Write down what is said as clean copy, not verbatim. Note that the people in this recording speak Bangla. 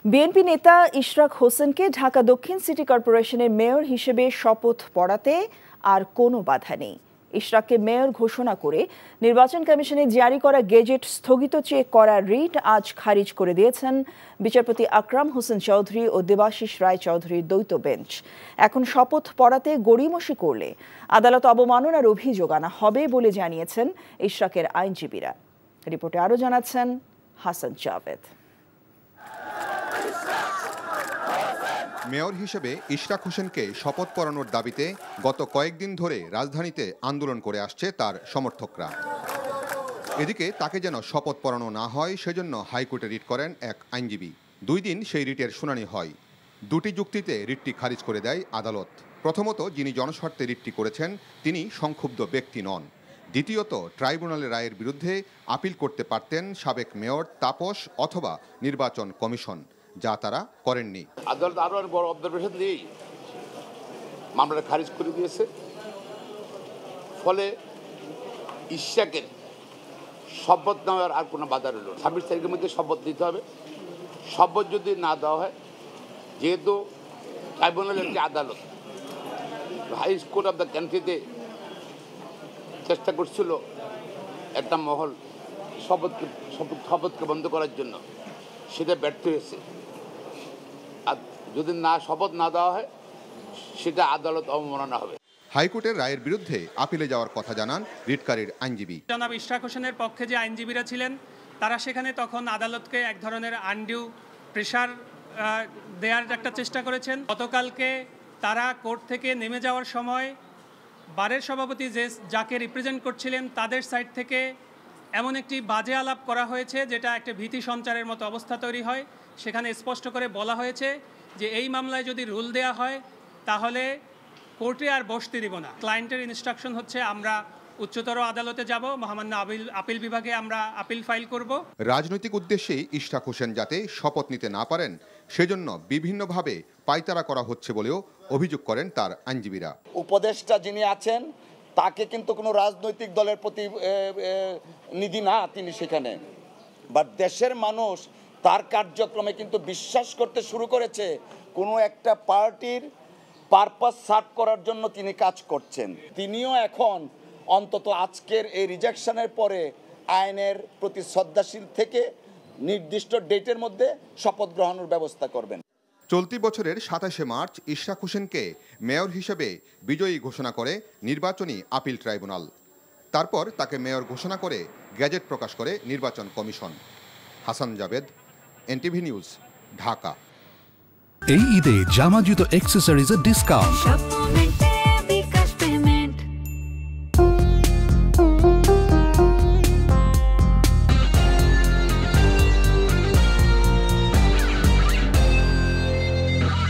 বিএনপি নেতা ইশরাক হোসেনকে ঢাকা দক্ষিণ সিটি কর্পোরেশনের মেয়র হিসেবে শপথ পড়াতে আর কোনো বাধা নেই। ইশরাককে মেয়র ঘোষণা করে নির্বাচন কমিশনের জারি করা গেজেট স্থগিত চেয়ে করা রিট আজ খারিজ করে দিয়েছেন বিচারপতি আকরাম হোসেন চৌধুরী ও দেবাশিস রায় চৌধুরীর দ্বৈত বেঞ্চ। এখন শপথ পড়াতে গড়িমসি করলে আদালত অবমাননার অভিযোগ আনা হবে বলে জানিয়েছেন ইশরাকের আইনজীবীরা। রিপোর্টে আরও জানাচ্ছেন হাসান জাভেদ। মেয়র হিসেবে ইশরাক হোসেনকে শপথ পড়ানোর দাবিতে গত কয়েকদিন ধরে রাজধানীতে আন্দোলন করে আসছে তার সমর্থকরা। এদিকে তাকে যেন শপথ পড়ানো না হয় সেজন্য হাইকোর্টে রিট করেন এক আইনজীবী। 2 দিন সেই রিটের শুনানি হয়। 2টি যুক্তিতে রিটটি খারিজ করে দেয় আদালত। প্রথমত, যিনি জনস্বার্থে রিটটি করেছেন তিনি সংক্ষুব্ধ ব্যক্তি নন। দ্বিতীয়ত, ট্রাইব্যুনালের রায়ের বিরুদ্ধে আপিল করতে পারতেন সাবেক মেয়র তাপস অথবা নির্বাচন কমিশন, যা তারা করেননি। আদালত আরো বড় অবজারভেশন দিয়েই মামলাটা খারিজ করে দিয়েছে। ফলে ইশরাকের শপথ নেওয়ার আর কোনো বাধা রইল না। 26 তারিখের মধ্যে শপথ দিতে হবে। শপথ যদি না দেওয়া হয়, যেহেতু ট্রাইব্যুনালের যে আদালত হাই কোর্ট অফ দ্য কান্ট্রিতে চেষ্টা করছিল একটা মহল শপথকে বন্ধ করার জন্য, সেটা ব্যর্থ হয়েছে। আর যদি শপথ না দেওয়া হয়, সেটা আদালত অবমাননা হবে। হাইকোর্টের রায়ের বিরুদ্ধে আপিলে যাওয়ার কথা জানান রিটকারীর আইনজীবী। জনাব ইশরাক হোসেনের পক্ষে যে আইনজীবীরা ছিলেন তারা সেখানে তখন আদালতকে এক ধরনের আনডিউ প্রেশার দেওয়ার একটা চেষ্টা করেছেন। গতকালকে তারা কোর্ট থেকে নেমে যাওয়ার সময় বারের সভাপতি যাকে রিপ্রেজেন্ট করছিলেন তাদের সাইড থেকে এমন একটি বাজে আলাপ করা হয়েছে যেটা একটা ভীতি সঞ্চারের মতো অবস্থা তৈরি হয়। সেখানে স্পষ্ট করে বলা হয়েছে যে এই মামলায় যদি রুল দেয়া হয় তাহলে কোর্টে আর বসতে দিব না। ক্লায়েন্টের ইনস্ট্রাকশন হচ্ছে আমরা উচ্চতর আদালতে যাব, মহামান্য আপিল বিভাগে আমরা আপিল ফাইল করব। রাজনৈতিক উদ্দেশ্যে ইশরাক হোসেন যাতে শপথ নিতে না পারেন সেজন্য বিভিন্নভাবে পায়তারা করা হচ্ছে বলেও অভিযোগ করেন তার আইনজীবীরা। উপদেষ্টা যিনি আছেন তাকে কিন্তু কোনো রাজনৈতিক দলের প্রতিনিধি না তিনি সেখানে, বাট দেশের মানুষ তার কার্যক্রমে কিন্তু বিশ্বাস করতে শুরু করেছে কোনো একটা পার্টির পারপাস সার্ভ করার জন্য তিনি কাজ করছেন। তিনিও এখন অন্তত আজকের এই রিজেকশনের পরে আইনের প্রতি শ্রদ্ধাশীল থেকে নির্দিষ্ট ডেটের মধ্যে শপথ গ্রহণের ব্যবস্থা করবেন। চলতি বছরের 27শে মার্চ ইশরাক হোসেনকে মেয়র হিসেবে বিজয়ী ঘোষণা করে নির্বাচনী আপিল ট্রাইব্যুনাল। তারপর তাকে মেয়র ঘোষণা করে গেজেট প্রকাশ করে নির্বাচন commission. Hasan Javed, NTV news, Dhaka. এই ঈদে জামা জুতো অ্যাক্সেসরিজের ডিসকাউন্ট।